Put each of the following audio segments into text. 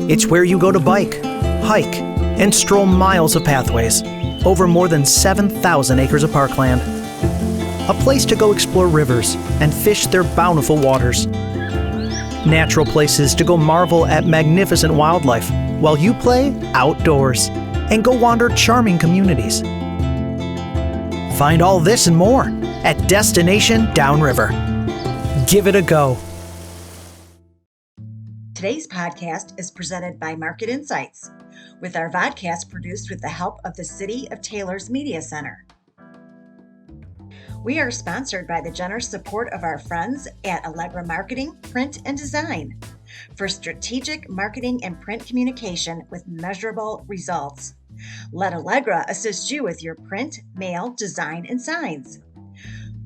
It's where you go to bike, hike, and stroll miles of pathways over more than 7,000 acres of parkland. A place to go explore rivers and fish their bountiful waters. Natural places to go marvel at magnificent wildlife while you play outdoors and go wander charming communities. Find all this and more at Destination Downriver. Give it a go. Today's podcast is presented by Market Insights, with our vodcast produced with the help of the City of Taylor's Media Center. We are sponsored by the generous support of our friends at Allegra Marketing, Print, and Design for strategic marketing and print communication with measurable results. Let Allegra assist you with your print, mail, design, and signs.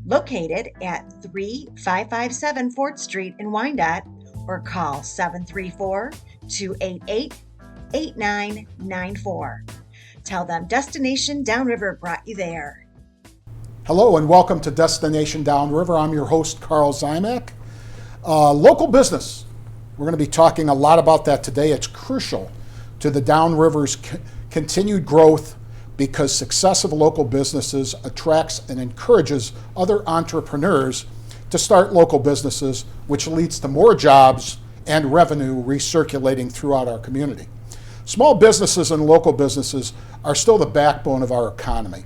Located at 3557 4th Street in Wyandotte, or call 734-288-8994. Tell them Destination Downriver brought you there. Hello and welcome to Destination Downriver. I'm your host, Karl Ziomek. Local business. We're going to be talking a lot about that today. It's crucial to the Downriver's continued growth because success of local businesses attracts and encourages other entrepreneurs to start local businesses, which leads to more jobs and revenue recirculating throughout our community. Small businesses and local businesses are still the backbone of our economy.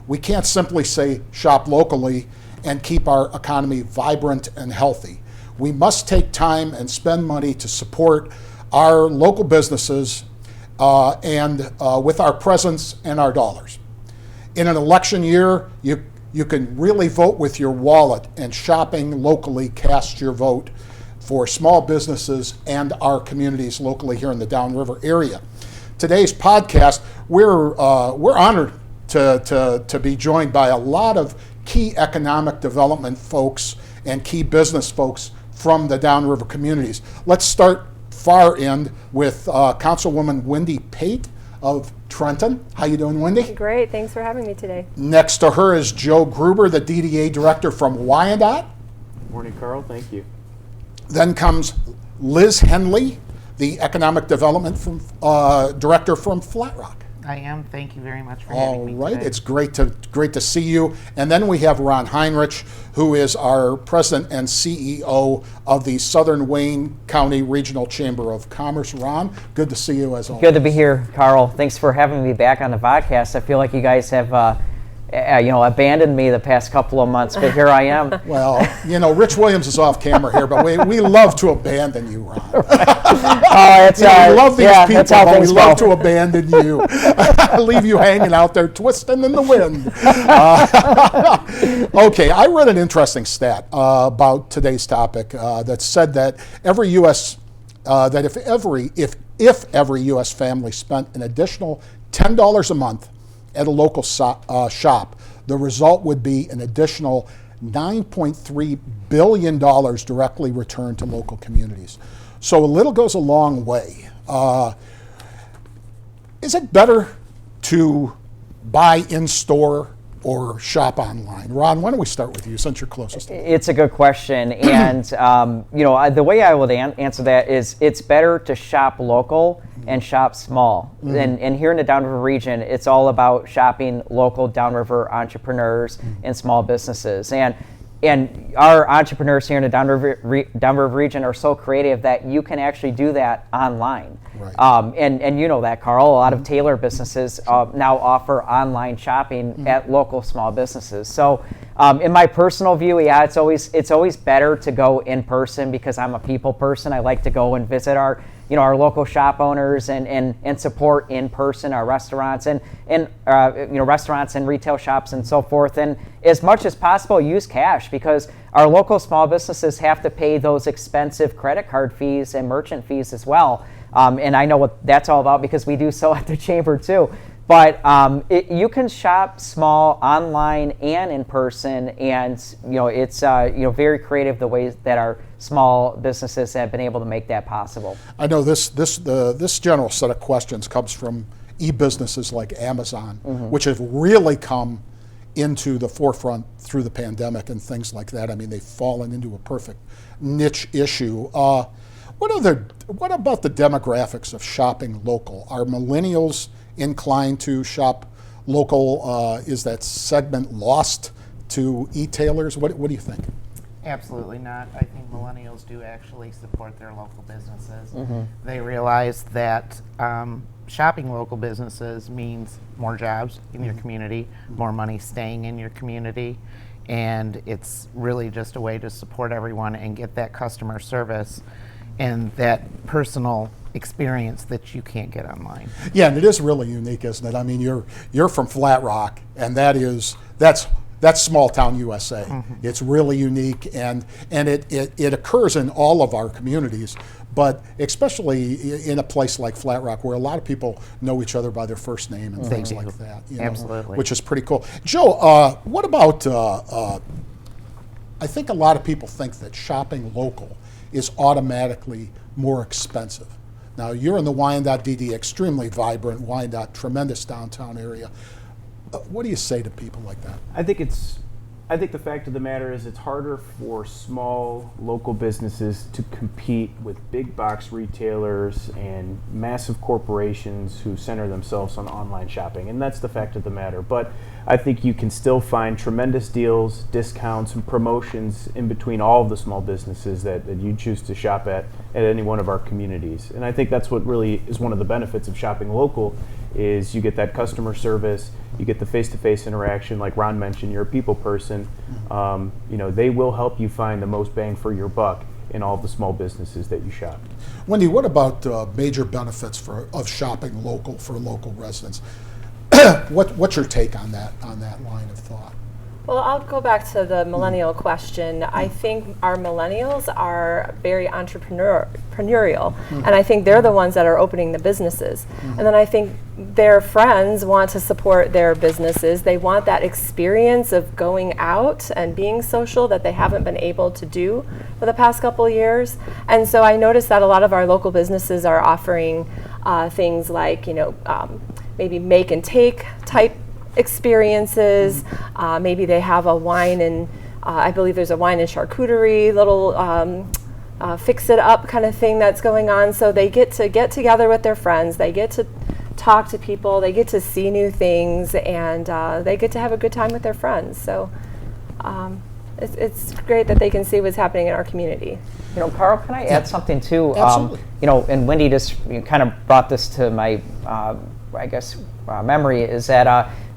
We can't simply say shop locally and keep our economy vibrant and healthy. We must take time and spend money to support our local businesses and with our presence and our dollars. In an election year, you can really vote with your wallet, and shopping locally casts your vote for small businesses and our communities locally here in the Downriver area. Today's podcast, we're honored to be joined by a lot of key economic development folks and key business folks from the Downriver communities. Let's start far end with Councilwoman Wendy Pate of Trenton. How you doing, Wendy? Great, thanks for having me today. Next to her is Joe Gruber, the DDA director from Wyandotte. Morning, Carl. Thank you. Then comes Liz Hendley, the economic development director from Flat Rock. I am. Thank you very much for having me. All right, today. it's great to see you. And then we have Ron Hinrichs, who is our president and CEO of the Southern Wayne County Regional Chamber of Commerce. Ron, good to see you as always. Good to be here, Carl. Thanks for having me back on the podcast. I feel like you guys have abandoned me the past couple of months, but here I am. Well, Rich Williams is off camera here, but we love to abandon you, Ron. We love these people, but we love to abandon you. Leave you hanging out there twisting in the wind. Okay, I read an interesting stat about today's topic that said that if every U.S. family spent an additional $10 a month at a local shop, the result would be an additional $9.3 billion directly returned to local communities. So a little goes a long way. Is it better to buy in-store or shop online? Ron, why don't we start with you since you're closest to It's a good question. And, the way I would answer that is it's better to shop local and shop small. Mm-hmm. And here in the Downriver region, it's all about shopping local Downriver entrepreneurs and small businesses. And our entrepreneurs here in the Downriver region are so creative that you can actually do that online. Right. And you know that, Carl. A lot of Taylor businesses now offer online shopping at local small businesses. So, in my personal view, yeah, it's always better to go in person because I'm a people person. I like to go and visit our local shop owners and support in person our restaurants and restaurants and retail shops and so forth. And as much as possible, use cash because our local small businesses have to pay those expensive credit card fees and merchant fees as well. And I know what that's all about because we do so at the chamber too. But you can shop small online and in person, and it's very creative the ways that our small businesses have been able to make that possible. I know this general set of questions comes from e-businesses like Amazon, which have really come into the forefront through the pandemic and things like that. I mean, they've fallen into a perfect niche issue. What about the demographics of shopping local? Are millennials inclined to shop local? Is that segment lost to e-tailers? What do you think? Absolutely not. I think millennials do actually support their local businesses. They realize that shopping local businesses means more jobs in your community, more money staying in your community, and it's really just a way to support everyone and get that customer service and that personal experience that you can't get online. Yeah, and it is really unique, isn't it? I mean, you're from Flat Rock, and that's small town USA. It's really unique, and it occurs in all of our communities, but especially in a place like Flat Rock, where a lot of people know each other by their first name and things like that. Absolutely. Which is pretty cool. Joe, what about? I think a lot of people think that shopping local is automatically more expensive. Now, you're in the Wyandotte DD, extremely vibrant Wyandotte, tremendous downtown area. What do you say to people like that? I think the fact of the matter is it's harder for small local businesses to compete with big box retailers and massive corporations who center themselves on online shopping, and that's the fact of the matter. But I think you can still find tremendous deals, discounts, and promotions in between all of the small businesses that you choose to shop at any one of our communities. And I think that's what really is one of the benefits of shopping local, is you get that customer service, you get the face-to-face interaction. Like Ron mentioned, you're a people person. They will help you find the most bang for your buck in all the small businesses that you shop. Wendy, what about major benefits of shopping local for local residents? What's your take on that line of thought? Well, I'll go back to the millennial question. I think our millennials are very entrepreneurial, and I think they're the ones that are opening the businesses. And then I think their friends want to support their businesses. They want that experience of going out and being social that they haven't been able to do for the past couple of years. And so I noticed that a lot of our local businesses are offering things like, maybe make and take type experiences. Maybe they have a wine and I believe there's a wine and charcuterie little fix it up kind of thing that's going on. So they get together with their friends, they get to talk to people, they get to see new things, and they get to have a good time with their friends. So it's great that they can see what's happening in our community. Karl, can I add something too? Absolutely. And Wendy just kind of brought this to my, memory, is that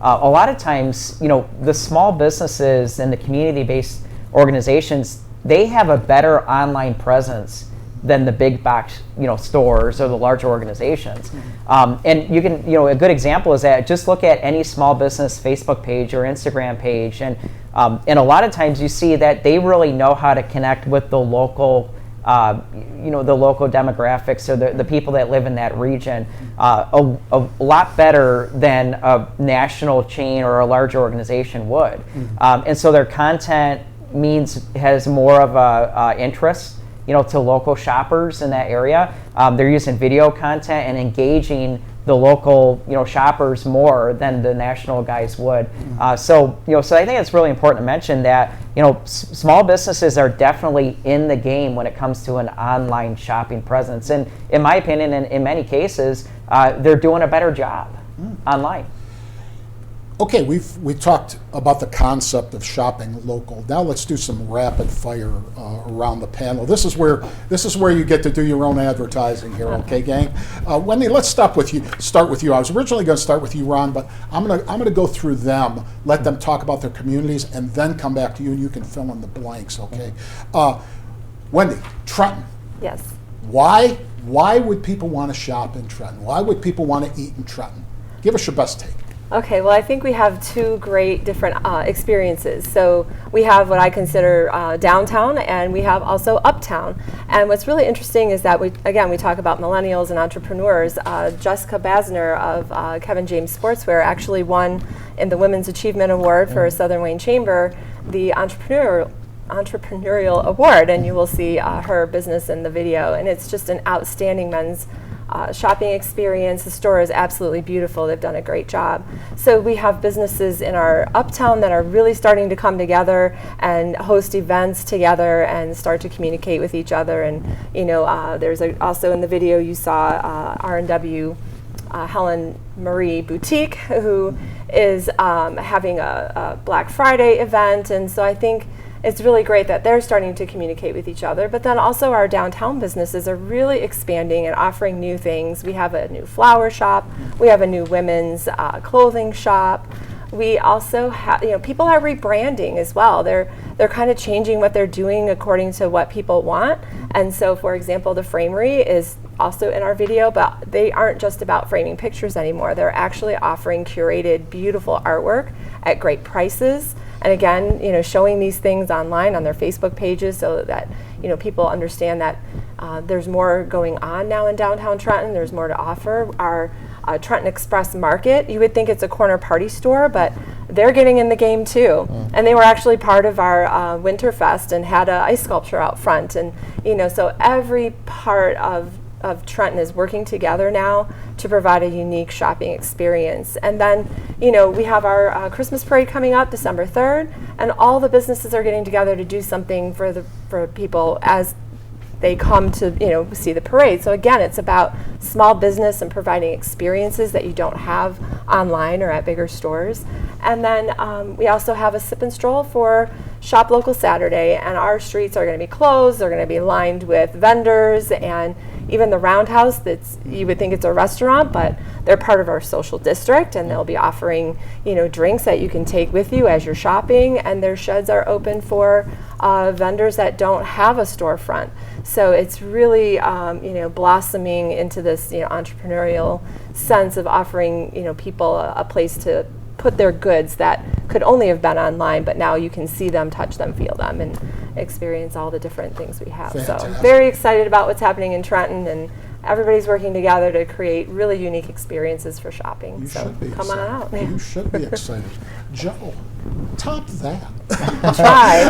a lot of times, the small businesses and the community-based organizations, they have a better online presence than the big box, stores or the larger organizations. And you can, a good example is that just look at any small business Facebook page or Instagram page, and a lot of times you see that they really know how to connect with the local, the local demographics or the people that live in that region a lot better than a national chain or a larger organization would. And so their content has more of a interest, to local shoppers in that area. They're using video content and engaging the local, shoppers more than the national guys would. So I think it's really important to mention that, small businesses are definitely in the game when it comes to an online shopping presence. And in my opinion, in many cases, they're doing a better job online. Okay, we talked about the concept of shopping local. Now let's do some rapid fire around the panel. This is where you get to do your own advertising here, okay, gang? Wendy, let's start with you. I was originally going to start with you, Ron, but I'm gonna go through them, let them talk about their communities, and then come back to you, and you can fill in the blanks, okay? Wendy, Trenton. Yes. Why would people want to shop in Trenton? Why would people want to eat in Trenton? Give us your best take. Okay, well, I think we have two great different experiences. So we have what I consider downtown, and we have also uptown. And what's really interesting is that we talk about millennials and entrepreneurs. Jessica Basner of Kevin James Sportswear actually won in the Women's Achievement Award for Southern Wayne Chamber the Entrepreneurial Award, and you will see her business in the video. And it's just an outstanding men's shopping experience. The store is absolutely beautiful. They've done a great job. So we have businesses in our uptown that are really starting to come together and host events together and start to communicate with each other. And there's also in the video you saw R&W Helen Marie Boutique, who is having a Black Friday event. And so I think it's really great that they're starting to communicate with each other. But then also our downtown businesses are really expanding and offering new things. We have a new flower shop. We have a new women's clothing shop. We also have, people are rebranding as well. They're kind of changing what they're doing according to what people want. And so, for example, the Framery is also in our video, but they aren't just about framing pictures anymore. They're actually offering curated, beautiful artwork at great prices. And again, showing these things online on their Facebook pages so that, people understand that there's more going on now in downtown Trenton. There's more to offer. Our Trenton Express Market, you would think it's a corner party store, but they're getting in the game too. And they were actually part of our Winterfest and had an ice sculpture out front. And, so every part of Trenton is working together now to provide a unique shopping experience. And then, we have our Christmas parade coming up December 3rd, and all the businesses are getting together to do something for people as they come to see the parade. So again, it's about small business and providing experiences that you don't have online or at bigger stores. And then we also have a sip and stroll for Shop Local Saturday, and our streets are going to be closed. They're going to be lined with vendors, and even the Roundhouse, you would think it's a restaurant, but they're part of our social district, and they'll be offering drinks that you can take with you as you're shopping. And their sheds are open for vendors that don't have a storefront. So it's really blossoming into this entrepreneurial sense of offering people a place to put their goods that could only have been online, but now you can see them, touch them, feel them, and experience all the different things we have. Fantastic. So very excited about what's happening in Trenton, and everybody's working together to create really unique experiences for shopping. You so should be come on out. You should be excited. Joe, top that. I'll try.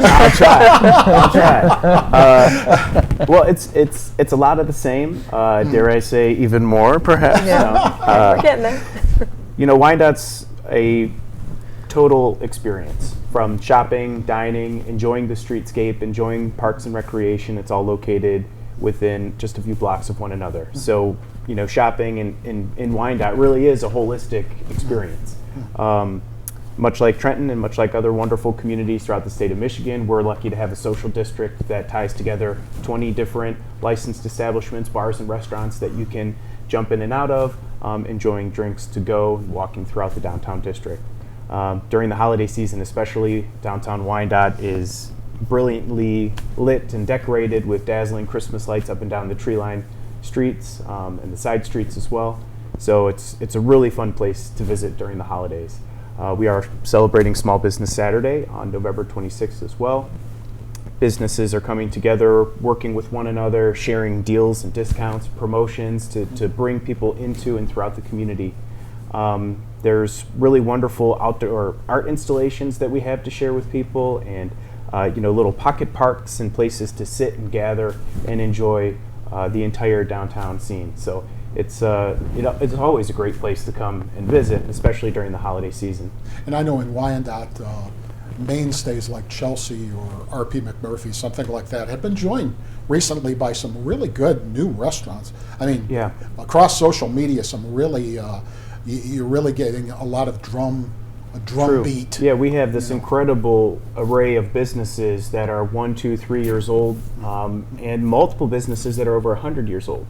Well, it's a lot of the same. Dare I say, even more, perhaps. We're getting there. Wyandotte's a total experience, from shopping, dining, enjoying the streetscape, enjoying parks and recreation. It's all located within just a few blocks of one another. So, shopping in Wyandotte really is a holistic experience. Much like Trenton and much like other wonderful communities throughout the state of Michigan, we're lucky to have a social district that ties together 20 different licensed establishments, bars and restaurants that you can jump in and out of, enjoying drinks to go, walking throughout the downtown district. During the holiday season especially, downtown Wyandotte is brilliantly lit and decorated with dazzling Christmas lights up and down the tree-lined streets and the side streets as well. So it's a really fun place to visit during the holidays. We are celebrating Small Business Saturday on November 26th as well. Businesses are coming together, working with one another, sharing deals and discounts, promotions to bring people into and throughout the community. There's really wonderful outdoor art installations that we have to share with people, and little pocket parks and places to sit and gather and enjoy the entire downtown scene. So it's always a great place to come and visit, especially during the holiday season. And I know in Wyandotte, mainstays like Chelsea or R.P. McMurphy, something like that, have been joined recently by some really good new restaurants. I mean, across social media, some really, you're really getting a lot of drum beat. Yeah, we have this incredible array of businesses that are 1, 2, 3 years old, and multiple businesses that are over 100 years old.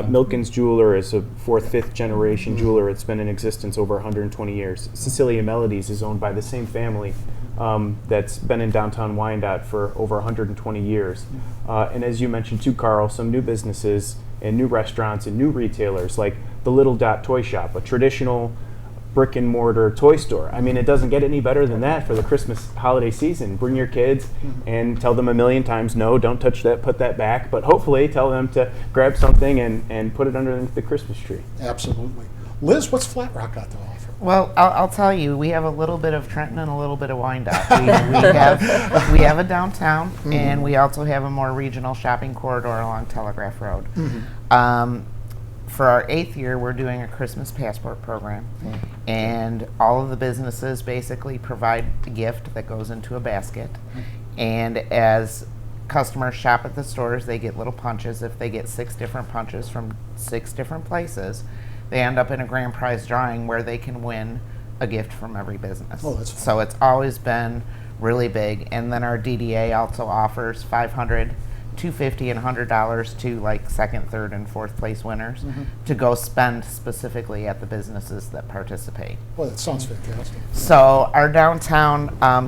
Milken's Jeweler is a 4th, 5th generation jeweler. It's been in existence over 120 years. Cecilia Melodies is owned by the same family that's been in downtown Wyandotte for over 120 years. And as you mentioned too, Karl, some new businesses and new restaurants and new retailers like the Little Dot Toy Shop, a traditional brick and mortar toy store. I mean, it doesn't get any better than that for the Christmas holiday season. Bring your kids and tell them a million times, no, don't touch that, put that back, but hopefully tell them to grab something and put it underneath the Christmas tree. Absolutely. Liz, what's Flat Rock got to offer? Well, I'll tell you, we have a little bit of Trenton and a little bit of Wyandotte. We have a downtown, and we also have a more regional shopping corridor along Telegraph Road. for our 8th year, we're doing a Christmas passport program, and all of the businesses basically provide a gift that goes into a basket, and as customers shop at the stores, they get little punches. If they get 6 different punches from 6 different places, they end up in a grand prize drawing where they can win a gift from every business. Oh, that's fun. So it's always been really big. And then our DDA also offers $500, $250, and $100 to like 2nd, 3rd, and 4th place winners to go spend specifically at the businesses that participate. Well, that sounds fantastic. So our downtown,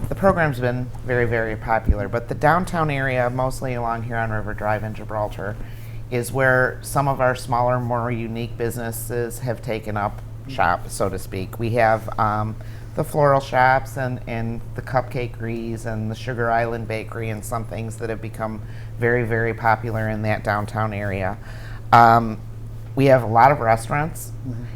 the program's been very, very popular, but the downtown area, mostly along here on River Drive in Gibraltar, is where some of our smaller, more unique businesses have taken up shop, so to speak. We have the floral shops and the cupcakeries and the Sugar Island Bakery and some things that have become very, very popular in that downtown area. We have a lot of restaurants,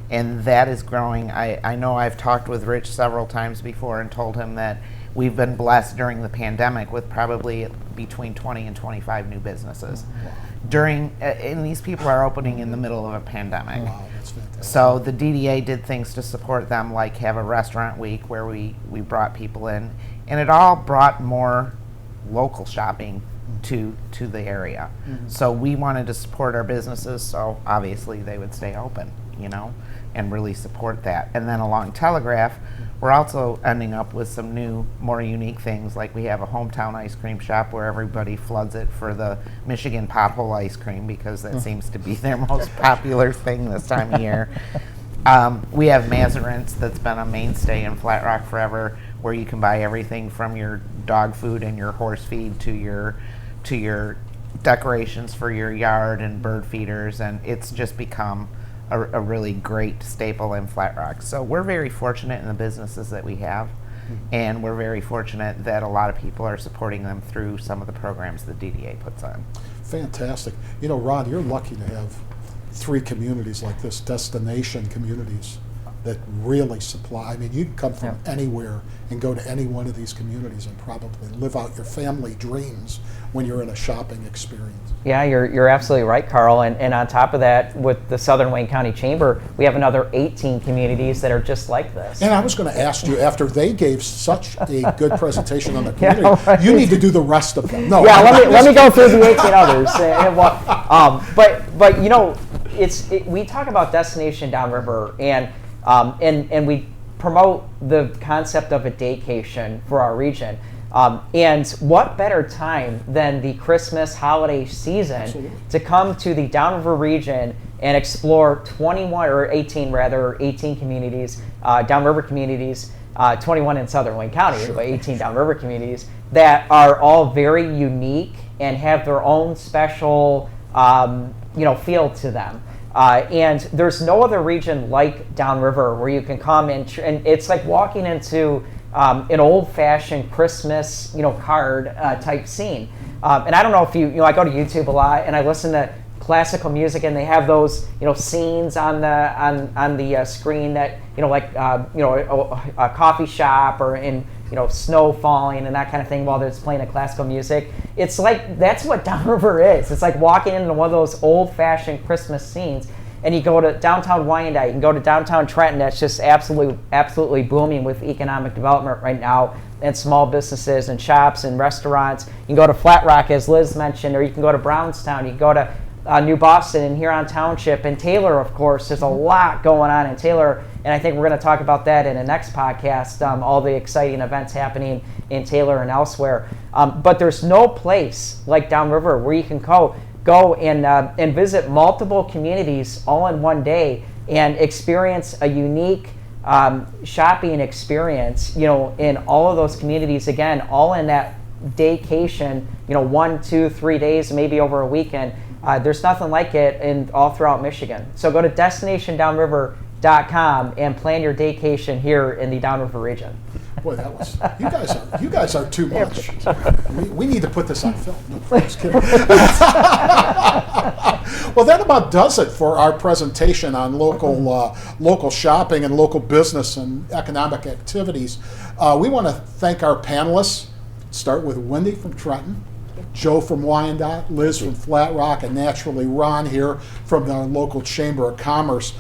and that is growing. I know I've talked with Rich several times before and told him that we've been blessed during the pandemic with probably between 20 and 25 new businesses. And these people are opening in the middle of a pandemic. Wow, that's fantastic. So the DDA did things to support them, like have a restaurant week where we brought people in, and it all brought more local shopping to the area. So we wanted to support our businesses, so obviously they would stay open, and really support that. And then along Telegraph, we're also ending up with some new, more unique things, like we have a hometown ice cream shop where everybody floods it for the Michigan pothole ice cream because that seems to be their most popular thing this time of year. We have Mazarins that's been a mainstay in Flat Rock forever, where you can buy everything from your dog food and your horse feed to your decorations for your yard and bird feeders, and it's just become a really great staple in Flat Rock. So we're very fortunate in the businesses that we have, and we're very fortunate that a lot of people are supporting them through some of the programs the DDA puts on. Fantastic. Ron, you're lucky to have 3 communities like this, destination communities that really supply. I mean, you can come from anywhere and go to any one of these communities and probably live out your family dreams when you're in a shopping experience. Yeah, you're absolutely right, Carl. And on top of that, with the Southern Wayne County Chamber, we have another 18 communities that are just like this. And I was going to ask you, after they gave such a good presentation on the community, you need to do the rest of them. No, yeah, let me go through the 18 others. But we talk about Destination Downriver, and we promote the concept of a daycation for our region. And what better time than the Christmas holiday season to come to the Downriver region and explore 18 communities, Downriver communities, 21 in Southern Wayne County, but 18 Downriver communities that are all very unique and have their own special, feel to them. And there's no other region like Downriver where you can come and it's like walking into an old-fashioned Christmas, card type scene. And I don't know if I go to YouTube a lot and I listen to classical music, and they have those, scenes on the screen that, a coffee shop or in, snow falling and that kind of thing while they're playing a classical music. It's like, that's what Downriver is. It's like walking into one of those old-fashioned Christmas scenes. And you go to downtown Wyandotte, you can go to downtown Trenton, that's just absolutely booming with economic development right now, and small businesses and shops and restaurants. You can go to Flat Rock, as Liz mentioned, or you can go to Brownstown, you can go to New Boston and Huron Township, and Taylor, of course. There's a lot going on in Taylor, and I think we're going to talk about that in the next podcast, all the exciting events happening in Taylor and elsewhere. But there's no place like Downriver where you can go and visit multiple communities all in one day and experience a unique shopping experience, in all of those communities, again, all in that daycation, 1, 2, 3 days, maybe over a weekend. There's nothing like it all throughout Michigan. So go to destinationdownriver.com and plan your daycation here in the Downriver region. Boy, you guys are too much. We need to put this on film. No, I'm just kidding. Well, that about does it for our presentation on local shopping and local business and economic activities. We want to thank our panelists. Start with Wendy from Trenton. Joe from Wyandotte, Liz from Flat Rock, and naturally Ron here from the local Chamber of Commerce.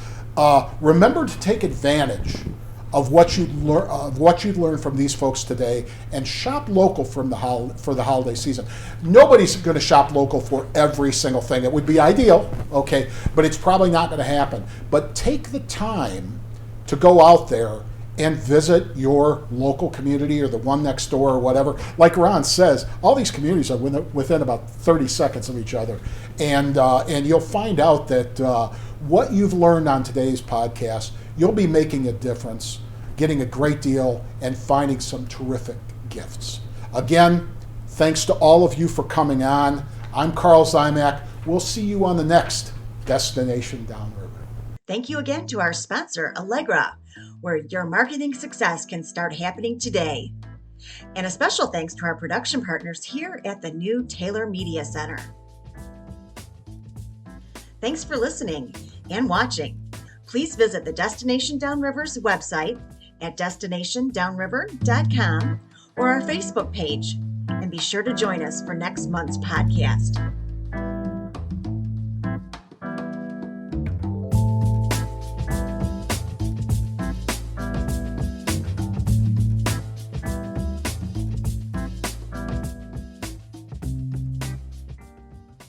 Remember to take advantage of what you've learned from these folks today, and shop local for the holiday season. Nobody's going to shop local for every single thing. It would be ideal, okay, but it's probably not going to happen. But take the time to go out there and visit your local community or the one next door or whatever. Like Ron says, all these communities are within about 30 seconds of each other, and you'll find out that what you've learned on today's podcast, you'll be making a difference, getting a great deal, and finding some terrific gifts. Again, thanks to all of you for coming on. I'm Karl Ziomek. We'll see you on the next Destination Downriver. Thank you again to our sponsor, Allegra, where your marketing success can start happening today. And a special thanks to our production partners here at the new Taylor Media Center. Thanks for listening and watching. Please visit the Destination Downriver's website at destinationdownriver.com or our Facebook page. And be sure to join us for next month's podcast.